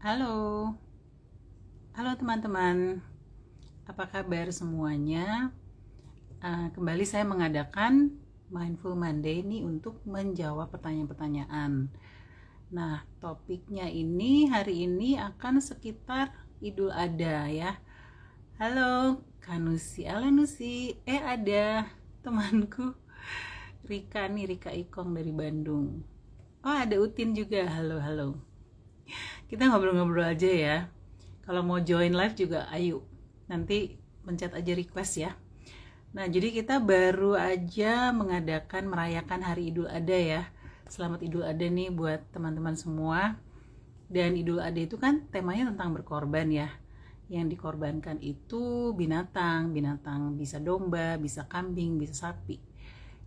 Halo, halo teman-teman. Apa kabar semuanya? Kembali saya mengadakan Mindful Monday ini untuk menjawab pertanyaan-pertanyaan. Nah, topiknya ini hari ini akan sekitar Idul Adha ya. Halo, Kanusi, halo Nusi. Ada temanku Rika nih, Rika Ikong dari Bandung. Oh, ada Utin juga. Halo, halo. Kita ngobrol-ngobrol aja ya. Kalau mau join live juga ayo. Nanti pencet aja request ya. Nah, jadi kita baru aja merayakan Hari Idul Adha ya. Selamat Idul Adha nih buat teman-teman semua. Dan Idul Adha itu kan temanya tentang berkorban ya. Yang dikorbankan itu binatang bisa domba, bisa kambing, bisa sapi.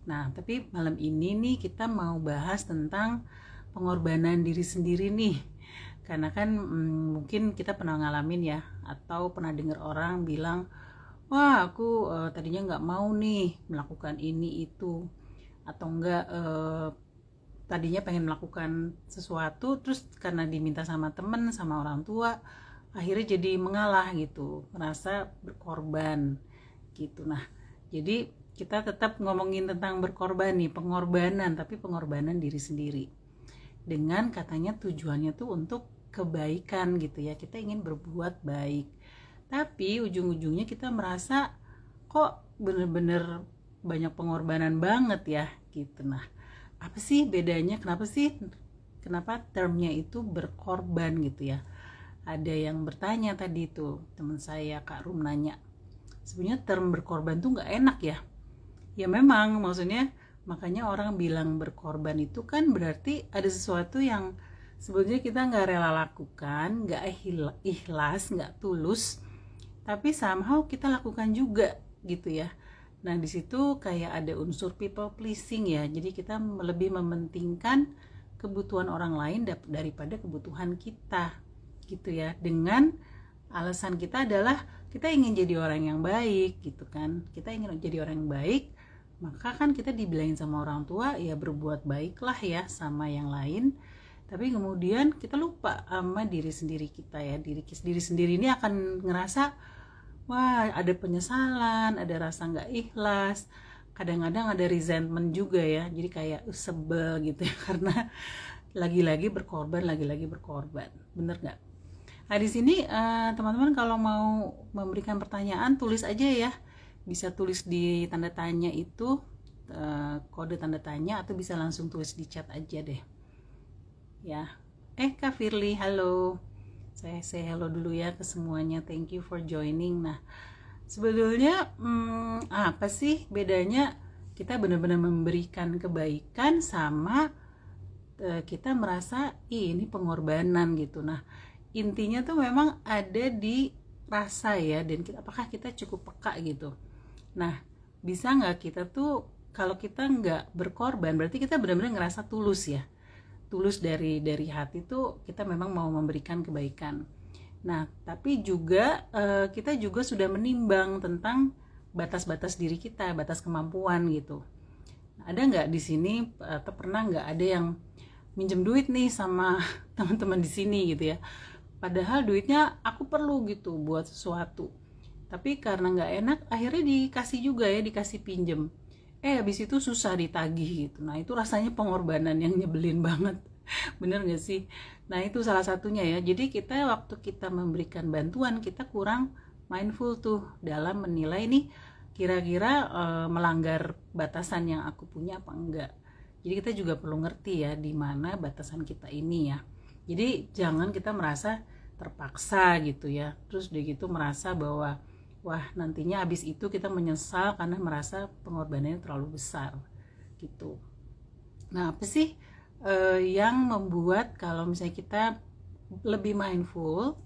Nah, tapi malam ini nih kita mau bahas tentang pengorbanan diri sendiri nih. Karena kan mungkin kita pernah ngalamin ya, atau pernah dengar orang bilang, wah aku tadinya nggak mau nih melakukan ini itu, atau enggak tadinya pengen melakukan sesuatu, terus karena diminta sama temen, sama orang tua, akhirnya jadi mengalah gitu, merasa berkorban gitu. Nah, jadi kita tetap ngomongin tentang berkorban nih, pengorbanan, tapi pengorbanan diri sendiri. Dengan katanya tujuannya tuh untuk kebaikan gitu ya, kita ingin berbuat baik. Tapi ujung-ujungnya kita merasa kok bener-bener banyak pengorbanan banget ya gitu. Nah, apa sih bedanya? Kenapa termnya itu berkorban gitu ya? Ada yang bertanya tadi tuh, teman saya Kak Rum nanya, sebenarnya term berkorban tuh nggak enak ya. Ya memang, maksudnya makanya orang bilang berkorban itu kan berarti ada sesuatu yang sebetulnya kita nggak rela lakukan, nggak ikhlas, nggak tulus, tapi somehow kita lakukan juga gitu ya. Nah di situ kayak ada unsur people pleasing ya, jadi kita lebih mementingkan kebutuhan orang lain daripada kebutuhan kita gitu ya, dengan alasan kita adalah kita ingin jadi orang yang baik gitu kan. Kita ingin jadi orang yang baik, maka kan kita dibilangin sama orang tua ya berbuat baiklah ya sama yang lain. Tapi kemudian kita lupa sama diri sendiri kita ya. Diri sendiri ini akan ngerasa wah ada penyesalan, ada rasa nggak ikhlas, kadang-kadang ada resentment juga ya. Jadi kayak sebel gitu ya karena lagi-lagi berkorban, bener nggak? Nah di sini teman-teman kalau mau memberikan pertanyaan tulis aja ya, bisa tulis di tanda tanya itu, kode tanda tanya, atau bisa langsung tulis di chat aja deh ya. Kak Firly, halo. Saya say hello dulu ya ke semuanya, thank you for joining. Nah sebetulnya apa sih bedanya kita benar-benar memberikan kebaikan sama kita merasa ini pengorbanan gitu. Nah intinya tuh memang ada di rasa ya, dan apakah kita cukup peka gitu. Nah bisa nggak kita tuh, kalau kita nggak berkorban berarti kita benar-benar ngerasa tulus ya, tulus dari hati tuh kita memang mau memberikan kebaikan. Nah tapi juga kita juga sudah menimbang tentang batas-batas diri kita, batas kemampuan gitu. Ada nggak di sini atau pernah nggak ada yang minjem duit nih sama teman-teman di sini gitu ya, padahal duitnya aku perlu gitu buat sesuatu, tapi karena nggak enak akhirnya dikasih juga ya, dikasih pinjem, habis itu susah ditagih gitu. Nah itu rasanya pengorbanan yang nyebelin banget. Bener gak sih? Nah itu salah satunya ya. Jadi kita waktu kita memberikan bantuan, kita kurang mindful tuh dalam menilai nih kira-kira melanggar batasan yang aku punya apa enggak. Jadi kita juga perlu ngerti ya di mana batasan kita ini ya. Jadi jangan kita merasa terpaksa gitu ya, terus udah gitu merasa bahwa wah nantinya abis itu kita menyesal karena merasa pengorbanannya terlalu besar gitu. Nah apa sih yang membuat kalau misalnya kita lebih mindful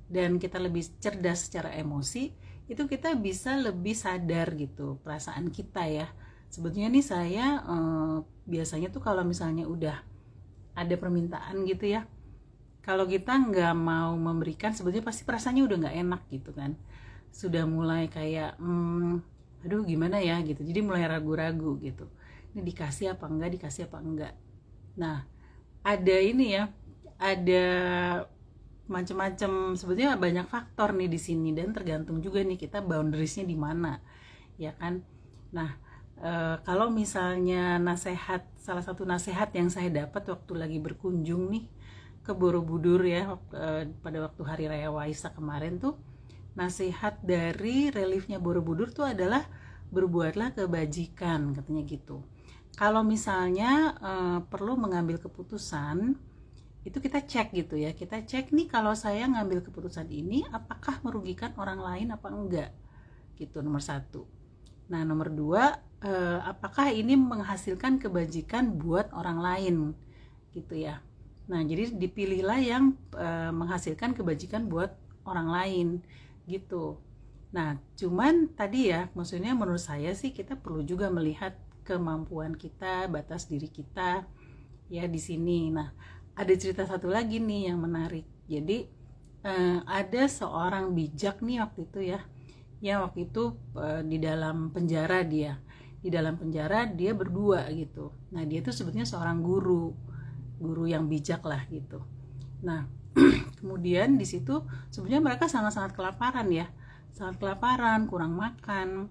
dan kita lebih cerdas secara emosi, itu kita bisa lebih sadar gitu perasaan kita ya. Sebetulnya nih saya biasanya tuh kalau misalnya udah ada permintaan gitu ya, kalau kita nggak mau memberikan sebetulnya pasti perasaannya udah nggak enak gitu kan, sudah mulai kayak aduh gimana ya gitu, jadi mulai ragu-ragu gitu, ini dikasih apa enggak. Nah ada ini ya, ada macam-macam, sebetulnya banyak faktor nih di sini, dan tergantung juga nih kita boundariesnya di mana, ya kan. Nah, kalau misalnya salah satu nasihat yang saya dapat waktu lagi berkunjung nih ke Borobudur ya, pada waktu hari raya Waisak kemarin tuh, nasihat dari reliefnya Borobudur tuh adalah berbuatlah kebajikan, katanya gitu. Kalau misalnya perlu mengambil keputusan, itu kita cek gitu ya, kita cek nih, kalau saya ngambil keputusan ini apakah merugikan orang lain apa enggak gitu, nomor satu. Nah, nomor dua, apakah ini menghasilkan kebajikan buat orang lain gitu ya. Nah, jadi dipilihlah yang menghasilkan kebajikan buat orang lain gitu. Nah, cuman tadi ya, maksudnya menurut saya sih kita perlu juga melihat kemampuan kita, batas diri kita ya di sini. Nah, ada cerita satu lagi nih yang menarik. Jadi ada seorang bijak nih waktu itu ya. Ya, waktu itu di dalam penjara dia berdua gitu. Nah, dia tuh sebetulnya seorang guru yang bijak lah gitu. Nah, kemudian di situ sebenarnya mereka sangat-sangat kelaparan ya, kurang makan.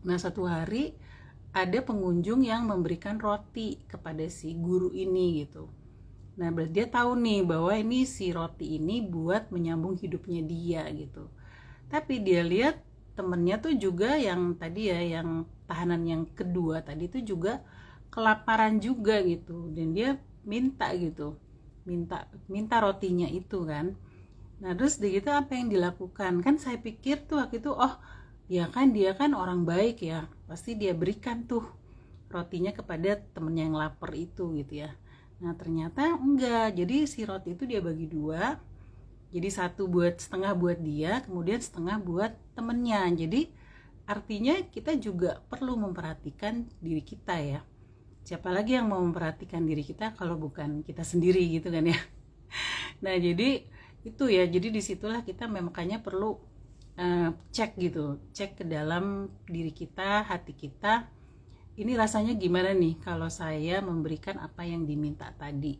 Nah, satu hari ada pengunjung yang memberikan roti kepada si guru ini gitu. Nah, berarti dia tahu nih bahwa ini si roti ini buat menyambung hidupnya dia gitu. Tapi dia lihat temennya tuh juga yang tadi ya, yang tahanan yang kedua tadi tuh juga kelaparan juga gitu, dan dia minta rotinya itu kan. Nah, terus begitu apa yang dilakukan? Kan saya pikir tuh waktu itu, oh ya kan dia kan orang baik ya, pasti dia berikan tuh rotinya kepada temennya yang lapar itu gitu ya. Nah, ternyata enggak. Jadi si roti itu dia bagi dua. Jadi setengah buat dia, kemudian setengah buat temennya. Jadi artinya kita juga perlu memperhatikan diri kita ya. Siapa lagi yang mau memperhatikan diri kita kalau bukan kita sendiri gitu kan ya. Nah, jadi itu ya. Jadi disitulah kita makanya perlu cek ke dalam diri kita, hati kita. Ini rasanya gimana nih kalau saya memberikan apa yang diminta tadi.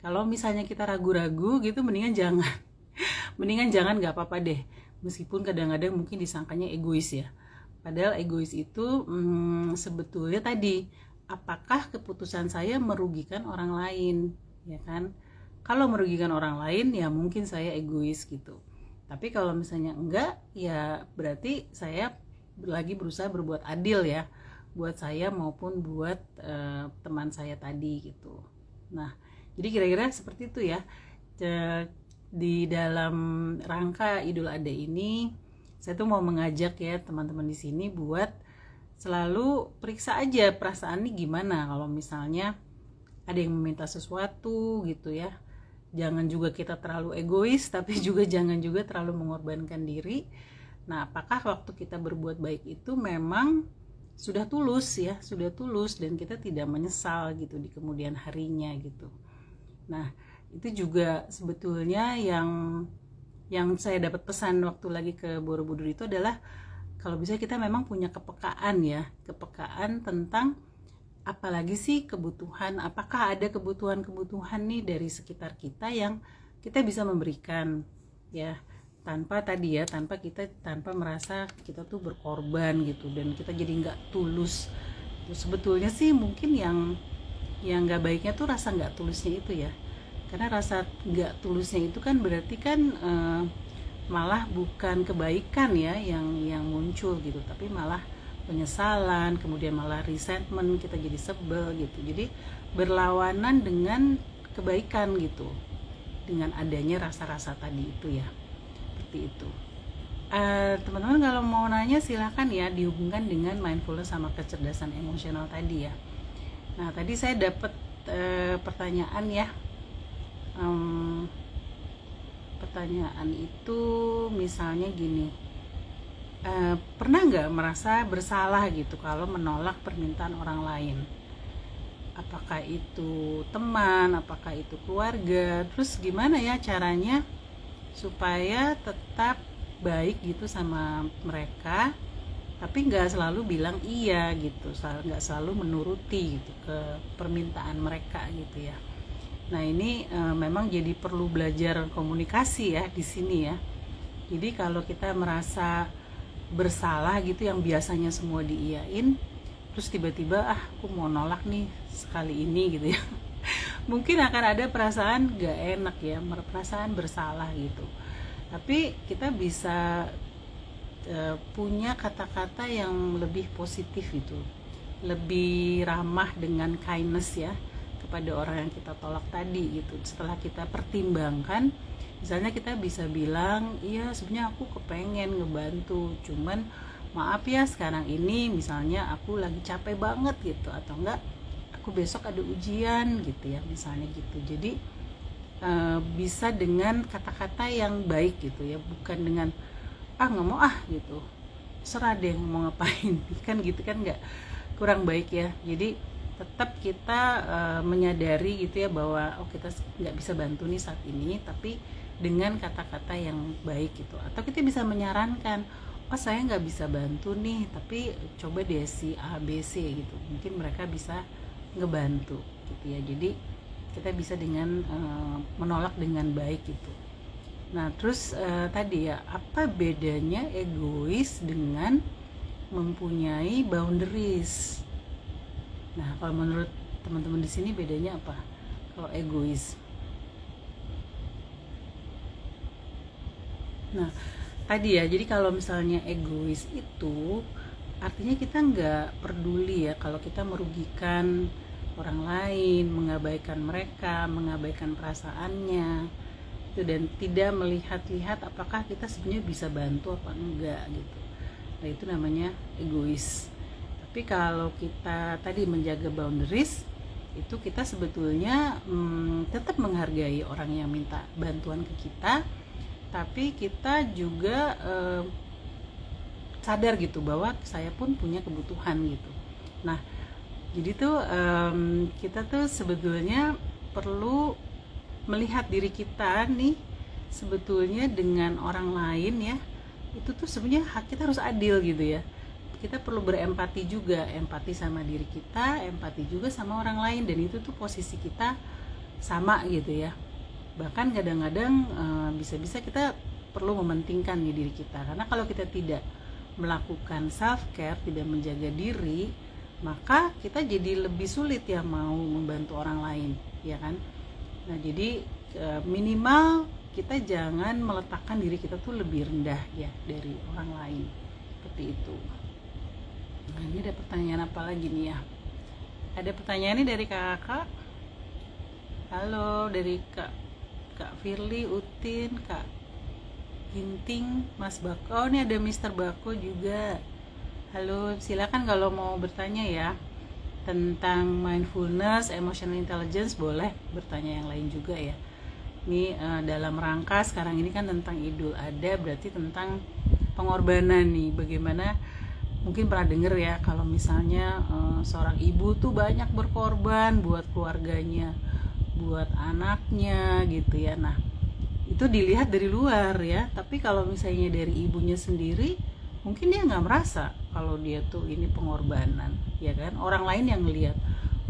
Kalau misalnya kita ragu-ragu gitu, mendingan jangan, gak apa-apa deh. Meskipun kadang-kadang mungkin disangkanya egois ya, padahal egois itu sebetulnya tadi, apakah keputusan saya merugikan orang lain, ya kan. Kalau merugikan orang lain ya mungkin saya egois gitu. Tapi kalau misalnya enggak, ya berarti saya lagi berusaha berbuat adil ya, buat saya maupun buat teman saya tadi gitu. Nah, jadi kira-kira seperti itu ya. Di dalam rangka Idul Adha ini, saya tuh mau mengajak ya teman-teman di sini buat selalu periksa aja perasaan nih gimana kalau misalnya ada yang meminta sesuatu gitu ya. Jangan juga kita terlalu egois, tapi juga jangan juga terlalu mengorbankan diri. Nah, apakah waktu kita berbuat baik itu memang sudah tulus dan kita tidak menyesal gitu di kemudian harinya gitu. Nah, itu juga sebetulnya yang saya dapat pesan waktu lagi ke Borobudur itu adalah kalau bisa kita memang punya kepekaan tentang apalagi sih kebutuhan, apakah ada kebutuhan nih dari sekitar kita yang kita bisa memberikan ya, tanpa merasa kita tuh berkorban gitu, dan kita jadi nggak tulus. Sebetulnya sih mungkin yang nggak baiknya tuh rasa nggak tulusnya itu ya, karena rasa nggak tulusnya itu kan berarti kan malah bukan kebaikan ya yang muncul gitu, tapi malah penyesalan, kemudian malah resentment, kita jadi sebel gitu. Jadi berlawanan dengan kebaikan gitu, dengan adanya rasa-rasa tadi itu ya, seperti itu. Teman-teman kalau mau nanya silahkan ya, dihubungkan dengan mindfulness sama kecerdasan emosional tadi ya. Nah, tadi saya dapat pertanyaan ya. Pertanyaan itu misalnya gini, pernah nggak merasa bersalah gitu kalau menolak permintaan orang lain? Apakah itu teman, apakah itu keluarga? Terus gimana ya caranya supaya tetap baik gitu sama mereka, tapi nggak selalu bilang iya gitu, nggak selalu menuruti gitu ke permintaan mereka gitu ya. Nah ini memang jadi perlu belajar komunikasi ya di sini ya. Jadi kalau kita merasa bersalah gitu yang biasanya semua diiyain, terus tiba-tiba aku mau nolak nih sekali ini gitu ya. Mungkin akan ada perasaan gak enak ya, perasaan bersalah gitu. Tapi kita bisa punya kata-kata yang lebih positif gitu, lebih ramah dengan kindness ya kepada orang yang kita tolak tadi gitu. Setelah kita pertimbangkan, misalnya kita bisa bilang, iya sebenarnya aku kepengen ngebantu, cuman maaf ya sekarang ini misalnya aku lagi capek banget gitu, atau enggak aku besok ada ujian gitu ya, misalnya gitu. Jadi bisa dengan kata-kata yang baik gitu ya, bukan dengan nggak mau gitu, serah deh mau ngapain kan gitu kan, nggak, kurang baik ya. Jadi tetap kita menyadari gitu ya bahwa kita nggak bisa bantu nih saat ini, tapi dengan kata-kata yang baik gitu. Atau kita bisa menyarankan, saya nggak bisa bantu nih, tapi coba deh si A B C gitu, mungkin mereka bisa ngebantu gitu ya. Jadi kita bisa dengan menolak dengan baik gitu. Nah terus tadi ya, apa bedanya egois dengan mempunyai boundaries? Nah kalau menurut teman-teman di sini bedanya apa kalau egois? Nah tadi ya, jadi kalau misalnya egois itu artinya kita nggak peduli ya kalau kita merugikan orang lain, mengabaikan mereka, mengabaikan perasaannya itu, dan tidak melihat-lihat apakah kita sebenarnya bisa bantu apa enggak gitu. Nah itu namanya egois. Tapi kalau kita tadi menjaga boundaries, itu kita sebetulnya tetap menghargai orang yang minta bantuan ke kita, tapi kita juga sadar gitu bahwa saya pun punya kebutuhan gitu. Nah jadi tuh kita tuh sebetulnya perlu melihat diri kita nih sebetulnya dengan orang lain ya, itu tuh sebenarnya kita harus adil gitu ya. Kita perlu berempati juga, empati sama diri kita, empati juga sama orang lain, dan itu tuh posisi kita sama gitu ya. Bahkan kadang-kadang bisa-bisa kita perlu mementingkan nih diri kita, karena kalau kita tidak melakukan self care, tidak menjaga diri, maka kita jadi lebih sulit ya mau membantu orang lain ya kan. Nah jadi minimal kita jangan meletakkan diri kita tuh lebih rendah ya dari orang lain, seperti itu. Nah ini ada pertanyaan apa lagi nih ya? Ada pertanyaan ini dari kakak. Halo, dari Kak Firly, Utin, Kak Ginting, Mas Bako. Ini ada Mr. Bako juga. Halo, silakan kalau mau bertanya ya tentang mindfulness, emotional intelligence, boleh bertanya yang lain juga ya. Ini dalam rangka sekarang ini kan tentang Idul Adha, berarti tentang pengorbanan nih. Bagaimana, mungkin pernah dengar ya kalau misalnya seorang ibu tuh banyak berkorban buat keluarganya, buat anaknya gitu ya. Nah itu dilihat dari luar ya, tapi kalau misalnya dari ibunya sendiri, mungkin dia nggak merasa kalau dia tuh ini pengorbanan ya kan. Orang lain yang ngelihat,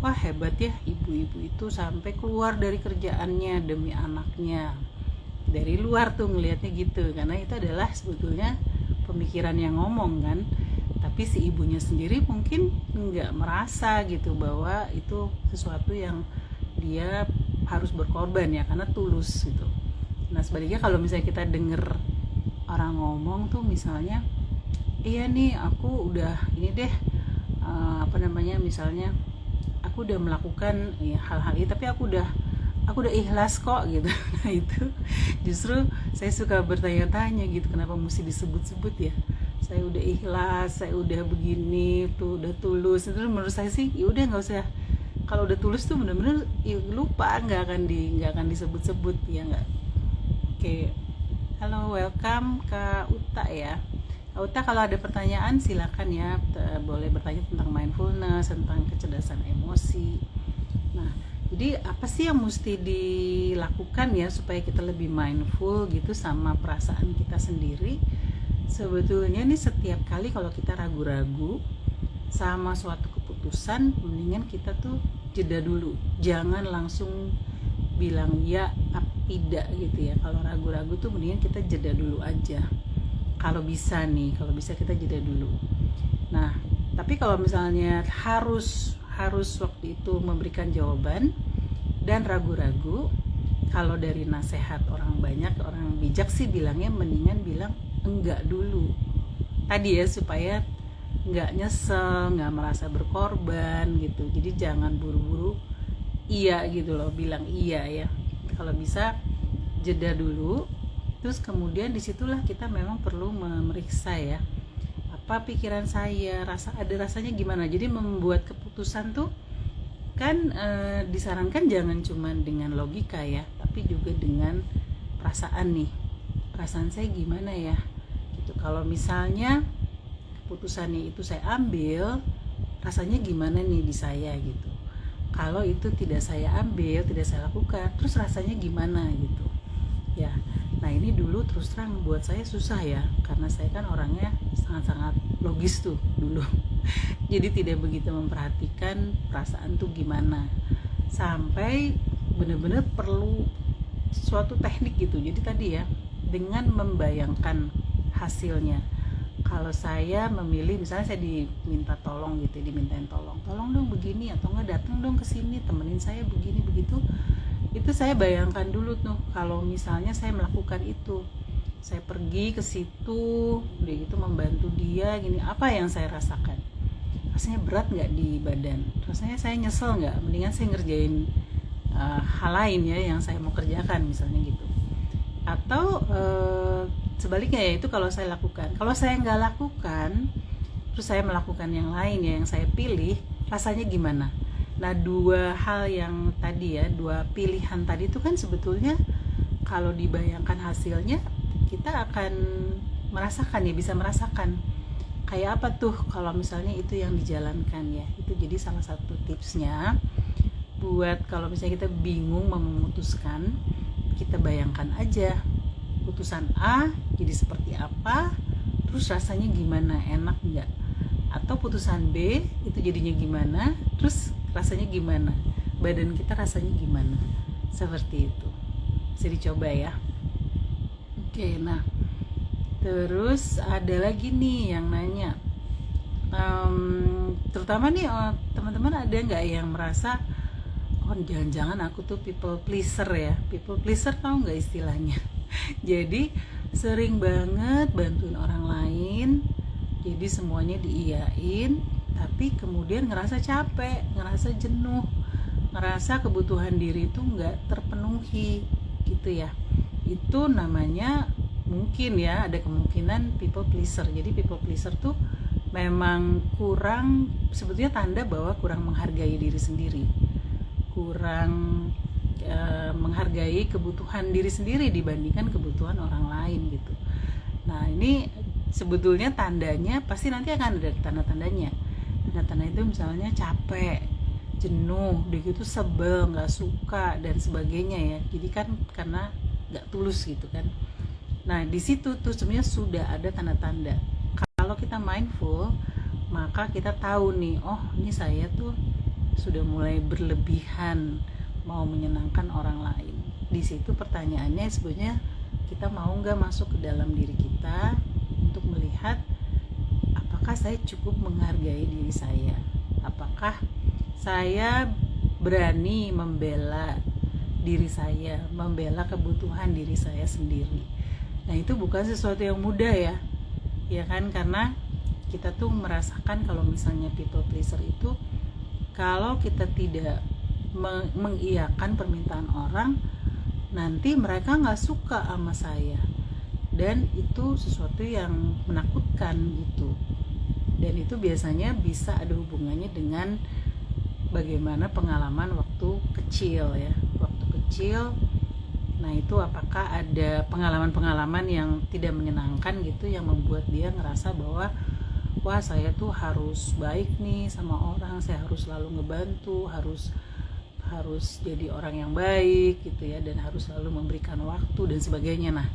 wah hebat ya ibu-ibu itu sampai keluar dari kerjaannya demi anaknya. Dari luar tuh ngelihatnya gitu, karena itu adalah sebetulnya pemikiran yang ngomong kan. Tapi si ibunya sendiri mungkin nggak merasa gitu bahwa itu sesuatu yang dia harus berkorban ya, karena tulus gitu. Nah sebaliknya kalau misalnya kita denger orang ngomong tuh misalnya, iya nih aku udah ini deh misalnya aku udah melakukan ya, hal-hal ini, tapi aku udah ikhlas kok gitu. Nah itu justru saya suka bertanya-tanya gitu, kenapa mesti disebut-sebut ya, saya udah ikhlas, saya udah begini tuh, udah tulus. Itu menurut saya sih ya udah nggak usah, kalau udah tulus tuh bener-bener ya, lupa, nggak akan disebut-sebut ya nggak. Oke. Halo, welcome Kak Uta ya. Kak Uta, kalau ada pertanyaan silakan ya, boleh bertanya tentang mindfulness, tentang kecerdasan emosi. Nah, jadi apa sih yang mesti dilakukan ya supaya kita lebih mindful gitu sama perasaan kita sendiri? Sebetulnya nih setiap kali kalau kita ragu-ragu sama suatu keputusan, mendingan kita tuh jeda dulu, jangan langsung bilang ya tidak gitu ya. Kalau ragu-ragu tuh mendingan kita jeda dulu aja. Kalau bisa kita jeda dulu. Nah, tapi kalau misalnya harus waktu itu memberikan jawaban dan ragu-ragu, kalau dari nasihat orang bijak sih bilangnya mendingan bilang enggak dulu. Tadi ya, supaya enggak nyesel, enggak merasa berkorban gitu. Jadi jangan buru-buru iya gitu loh, bilang iya ya. Kalau bisa jeda dulu, terus kemudian disitulah kita memang perlu memeriksa ya, apa pikiran saya, rasanya gimana. Jadi membuat keputusan tuh kan disarankan jangan cuma dengan logika ya, tapi juga dengan perasaan nih, perasaan saya gimana ya gitu. Kalau misalnya keputusannya itu saya ambil, rasanya gimana nih di saya gitu. Kalau itu tidak saya ambil, tidak saya lakukan, terus rasanya gimana gitu ya. Nah ini dulu terus terang buat saya susah ya, karena saya kan orangnya sangat-sangat logis tuh dulu. Jadi tidak begitu memperhatikan perasaan tuh gimana, sampai benar-benar perlu suatu teknik gitu. Jadi tadi ya, dengan membayangkan hasilnya. Kalau saya memilih, misalnya saya diminta tolong gitu, dimintain tolong dong begini, atau enggak datang dong ke sini temenin saya begini begitu, itu saya bayangkan dulu tuh, kalau misalnya saya melakukan itu, saya pergi ke situ, udah gitu membantu dia gini, apa yang saya rasakan? Rasanya berat nggak di badan? Rasanya saya nyesel nggak? Mendingan saya ngerjain hal lain ya yang saya mau kerjakan misalnya gitu. Atau sebaliknya ya, itu kalau saya lakukan. Kalau saya nggak lakukan, terus saya melakukan yang lain ya, yang saya pilih, rasanya gimana? Nah, dua hal yang tadi ya, dua pilihan tadi itu kan sebetulnya kalau dibayangkan hasilnya, kita akan merasakan ya, bisa merasakan kayak apa tuh kalau misalnya itu yang dijalankan ya. Itu jadi salah satu tipsnya buat kalau misalnya kita bingung memutuskan, kita bayangkan aja putusan A jadi seperti apa, terus rasanya gimana, enak nggak? Atau putusan B itu jadinya gimana, terus rasanya gimana, badan kita rasanya gimana, seperti itu. Bisa dicoba ya. Oke, nah terus ada lagi nih yang nanya, terutama nih teman-teman, ada nggak yang merasa oh jangan-jangan aku tuh people pleaser ya. People pleaser tahu nggak istilahnya? Jadi sering banget bantuin orang lain, jadi semuanya diiyain, tapi kemudian ngerasa capek, ngerasa jenuh, ngerasa kebutuhan diri itu nggak terpenuhi gitu ya. Itu namanya mungkin ya, ada kemungkinan people pleaser. Jadi people pleaser tuh memang kurang, sebetulnya tanda bahwa kurang menghargai diri sendiri, kurang menghargai kebutuhan diri sendiri dibandingkan kebutuhan orang lain gitu. Nah ini sebetulnya tandanya pasti nanti akan ada tanda-tandanya. Tanda-tanda itu misalnya capek, jenuh, udah gitu sebel, nggak suka dan sebagainya ya. Jadi kan karena nggak tulus gitu kan. Nah di situ tuh sebenarnya sudah ada tanda-tanda. Kalau kita mindful, maka kita tahu nih, oh ini saya tuh sudah mulai berlebihan mau menyenangkan orang lain. Di situ pertanyaannya sebenarnya, kita mau nggak masuk ke dalam diri kita untuk melihat apakah saya cukup menghargai diri saya, apakah saya berani membela diri saya, membela kebutuhan diri saya sendiri. Nah itu bukan sesuatu yang mudah ya kan, karena kita tuh merasakan kalau misalnya people pleaser itu, kalau kita tidak mengiyakan permintaan orang, nanti mereka nggak suka sama saya, dan itu sesuatu yang menakutkan gitu. Dan itu biasanya bisa ada hubungannya dengan bagaimana pengalaman waktu kecil ya, waktu kecil. Nah itu apakah ada pengalaman-pengalaman yang tidak menyenangkan gitu, yang membuat dia ngerasa bahwa wah saya tuh harus baik nih sama orang, saya harus selalu ngebantu, harus jadi orang yang baik gitu ya, dan harus selalu memberikan waktu dan sebagainya. Nah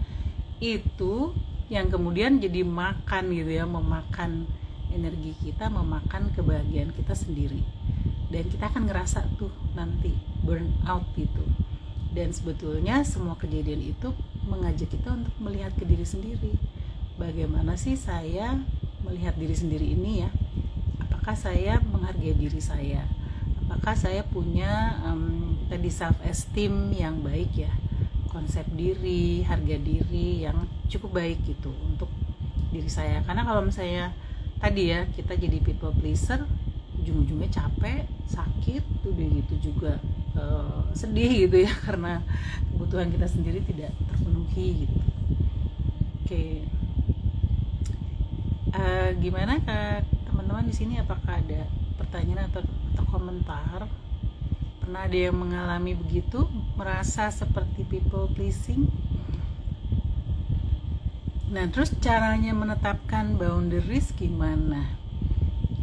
itu yang kemudian jadi makan gitu ya, memakan energi kita, memakan kebahagiaan kita sendiri, dan kita akan ngerasa tuh nanti burn out gitu. Dan sebetulnya semua kejadian itu mengajak kita untuk melihat ke diri sendiri. Bagaimana sih saya melihat diri sendiri ini ya? Apakah saya menghargai diri saya? Apakah saya punya tadi self esteem yang baik ya? Konsep diri, harga diri yang cukup baik gitu untuk diri saya. Karena kalau misalnya tadi ya kita jadi people pleaser, ujung-ujungnya capek, sakit, udah gitu juga sedih gitu ya, karena kebutuhan kita sendiri tidak terpenuhi gitu. Oke, gimana Kak, teman-teman di sini, apakah ada pertanyaan atau komentar? Pernah ada yang mengalami begitu, merasa seperti people pleasing? Nah, terus caranya menetapkan boundaries gimana?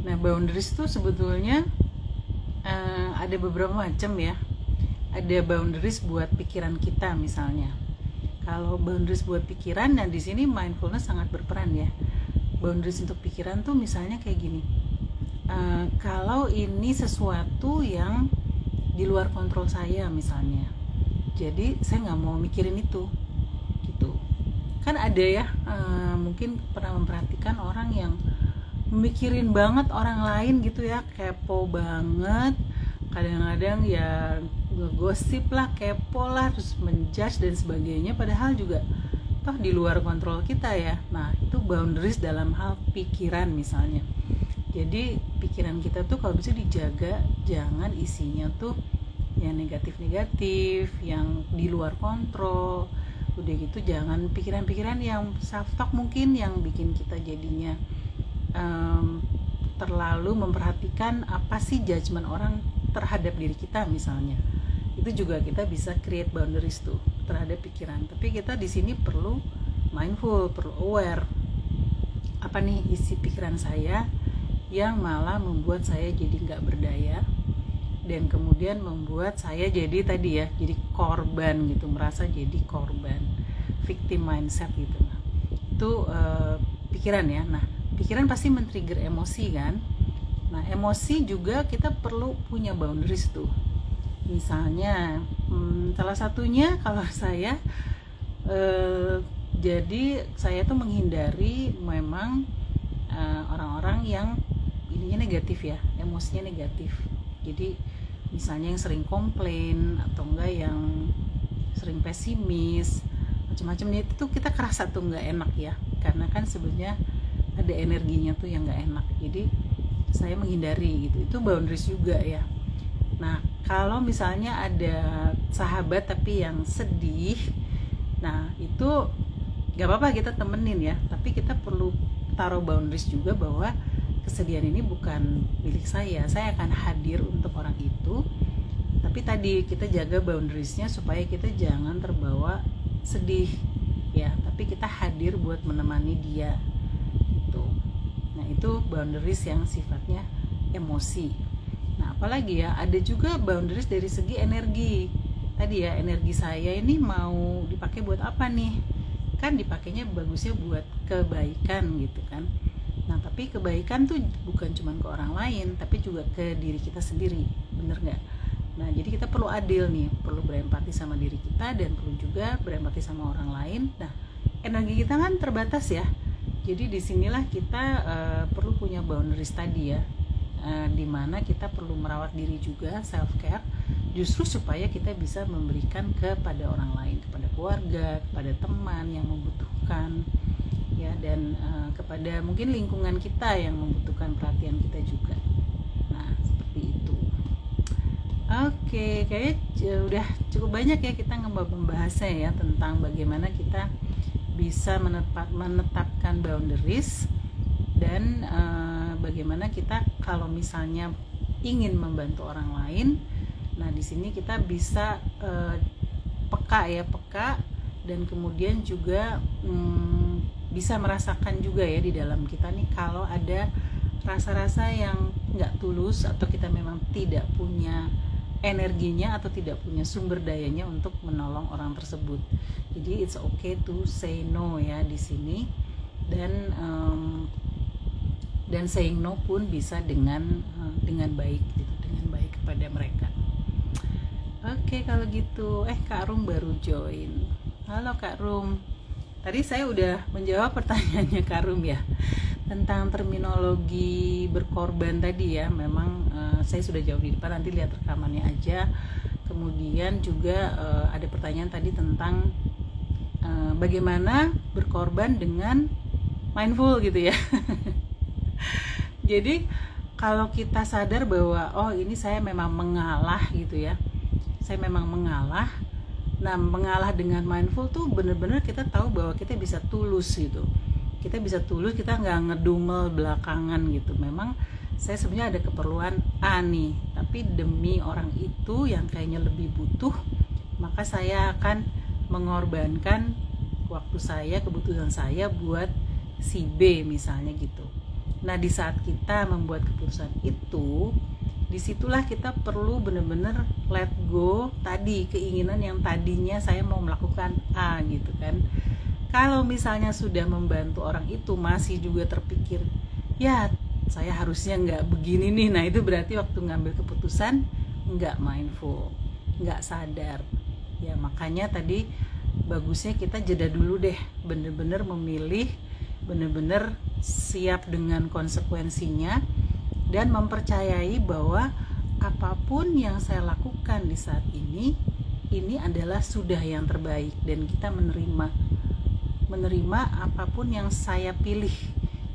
Nah, boundaries itu sebetulnya ada beberapa macam ya. Ada boundaries buat pikiran kita misalnya. Kalau boundaries buat pikiran, nah di sini mindfulness sangat berperan ya. Boundaries untuk pikiran tuh misalnya kayak gini. Kalau ini sesuatu yang di luar kontrol saya misalnya, jadi saya nggak mau mikirin itu, gitu. Kan ada ya, mungkin pernah memperhatikan orang yang mikirin banget orang lain gitu ya, kepo banget, kadang-kadang ya ngegosip lah, kepo lah, terus menjudge dan sebagainya, padahal juga toh di luar kontrol kita ya. Nah, itu boundaries dalam hal pikiran misalnya. Jadi pikiran kita tuh kalau bisa dijaga, jangan isinya tuh yang negatif-negatif, yang di luar kontrol. Udah gitu jangan pikiran-pikiran yang self-talk mungkin, yang bikin kita jadinya terlalu memperhatikan apa sih judgement orang terhadap diri kita misalnya. Itu juga kita bisa create boundaries tuh terhadap pikiran. Tapi kita di sini perlu mindful, perlu aware. Apa nih isi pikiran saya yang malah membuat saya jadi nggak berdaya, dan kemudian membuat saya jadi tadi ya, jadi korban gitu, merasa jadi korban, victim mindset gitu. Nah, itu pikiran ya. Nah, pikiran pasti men-trigger emosi kan. Nah, emosi juga kita perlu punya boundaries tuh. Misalnya salah satunya kalau saya jadi saya tuh menghindari memang orang-orang yang ininya negatif ya, emosinya negatif. Jadi misalnya yang sering komplain atau enggak yang sering pesimis, macam-macam itu tuh kita kerasa tuh nggak enak ya, karena kan sebenarnya ada energinya tuh yang nggak enak. Jadi saya menghindari gitu. Itu boundaries juga ya. Nah, kalau misalnya ada sahabat tapi yang sedih, nah itu nggak apa-apa kita temenin ya, tapi kita perlu taruh boundaries juga bahwa kesedihan ini bukan milik saya akan hadir untuk orang itu. Tapi tadi kita jaga boundariesnya supaya kita jangan terbawa sedih ya, tapi kita hadir buat menemani dia gitu. Nah, itu boundaries yang sifatnya emosi. Nah, apalagi ya, ada juga boundaries dari segi energi. Tadi ya, energi saya ini mau dipakai buat apa nih? Kan dipakainya bagusnya buat kebaikan gitu kan. Nah, tapi kebaikan tuh bukan cuma ke orang lain, tapi juga ke diri kita sendiri, bener nggak? Nah, jadi kita perlu adil nih, perlu berempati sama diri kita dan perlu juga berempati sama orang lain. Nah, energi kita kan terbatas ya, jadi disinilah kita perlu punya boundaries tadi ya, dimana kita perlu merawat diri juga, self care, justru supaya kita bisa memberikan kepada orang lain, kepada keluarga, kepada teman yang membutuhkan ya, dan kepada mungkin lingkungan kita yang membutuhkan perhatian kita juga. Nah, seperti itu. Oke, kayaknya udah cukup banyak ya kita membahasnya ya, tentang bagaimana kita bisa menetapkan boundaries, dan bagaimana kita kalau misalnya ingin membantu orang lain. Nah, di sini kita bisa peka, dan kemudian juga bisa merasakan juga ya di dalam kita nih kalau ada rasa-rasa yang nggak tulus, atau kita memang tidak punya energinya atau tidak punya sumber dayanya untuk menolong orang tersebut. Jadi it's okay to say no ya di sini, dan saying no pun bisa dengan baik gitu, dengan baik kepada mereka. Oke, kalau gitu. Kak Rum baru join. Halo Kak Rum. Tadi saya udah menjawab pertanyaannya Kak Rum ya, tentang terminologi berkorban tadi ya. Memang saya sudah jawab di depan, nanti lihat rekamannya aja. Kemudian juga ada pertanyaan tadi tentang bagaimana berkorban dengan mindful gitu ya. Jadi kalau kita sadar bahwa oh ini saya memang mengalah gitu ya, saya memang mengalah. Nah, mengalah dengan mindful tuh bener-bener kita tahu bahwa kita bisa tulus gitu. Kita bisa tulus, kita nggak ngedumel belakangan gitu. Memang saya sebenarnya ada keperluan A nih, tapi demi orang itu yang kayaknya lebih butuh, maka saya akan mengorbankan waktu saya, kebutuhan saya buat si B misalnya gitu. Nah, di saat kita membuat keputusan itu, disitulah kita perlu benar-benar let go tadi keinginan yang tadinya saya mau melakukan A gitu kan. Kalau misalnya sudah membantu orang itu masih juga terpikir ya saya harusnya nggak begini nih, nah itu berarti waktu ngambil keputusan nggak mindful, nggak sadar ya. Makanya tadi bagusnya kita jeda dulu deh, bener-bener memilih, bener-bener siap dengan konsekuensinya, dan mempercayai bahwa apapun yang saya lakukan di saat ini adalah sudah yang terbaik, dan kita menerima apapun yang saya pilih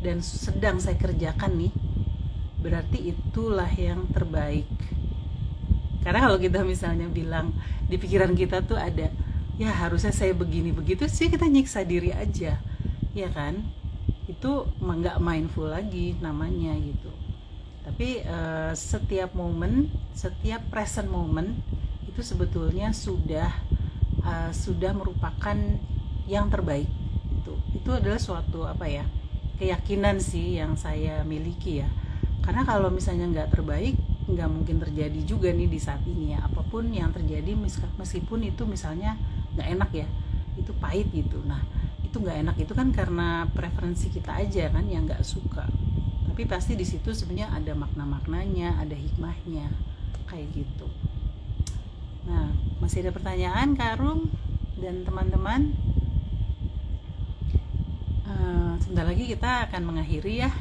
dan sedang saya kerjakan nih, berarti itulah yang terbaik. Karena kalau kita misalnya bilang di pikiran kita tuh ada ya harusnya saya begini begitu sih, kita nyiksa diri aja ya kan, itu nggak mindful lagi namanya gitu. Tapi setiap momen, setiap present moment itu sebetulnya sudah merupakan yang terbaik. Itu adalah suatu keyakinan sih yang saya miliki ya. Karena kalau misalnya nggak terbaik, nggak mungkin terjadi juga nih di saat ini ya. Apapun yang terjadi, meskipun itu misalnya nggak enak ya, itu pahit gitu. Nah, itu nggak enak itu kan karena preferensi kita aja kan yang nggak suka. Tapi pasti di situ sebenarnya ada makna-maknanya, ada hikmahnya, kayak gitu. Nah, masih ada pertanyaan Kak Rum dan teman-teman? Sebentar lagi kita akan mengakhiri ya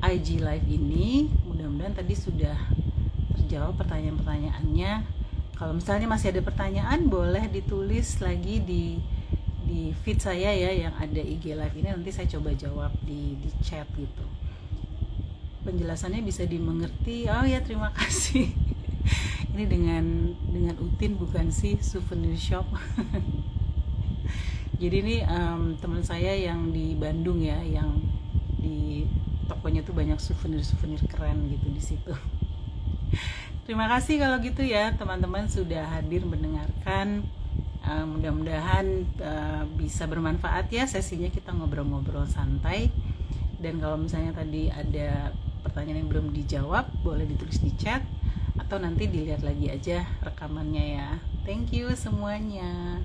IG Live ini. Mudah-mudahan tadi sudah terjawab pertanyaan-pertanyaannya. Kalau misalnya masih ada pertanyaan, boleh ditulis lagi di feed saya ya yang ada IG Live ini. Nanti saya coba jawab di chat gitu. Penjelasannya bisa dimengerti. Oh ya, terima kasih. Ini dengan Utin bukan sih, souvenir shop. Jadi ini teman saya yang di Bandung ya, yang di tokonya tuh banyak souvenir keren gitu di situ. Terima kasih kalau gitu ya teman-teman sudah hadir mendengarkan. Mudah-mudahan bisa bermanfaat ya sesinya, kita ngobrol-ngobrol santai. Dan kalau misalnya tadi ada pertanyaan yang belum dijawab, boleh ditulis di chat atau nanti dilihat lagi aja rekamannya ya. Thank you semuanya.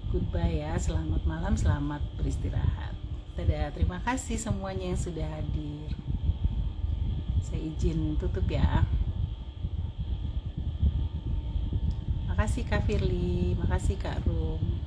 Goodbye ya, selamat malam, selamat beristirahat. Dadah, terima kasih semuanya yang sudah hadir. Saya izin tutup ya. Makasih Kak Firly, makasih Kak Rum.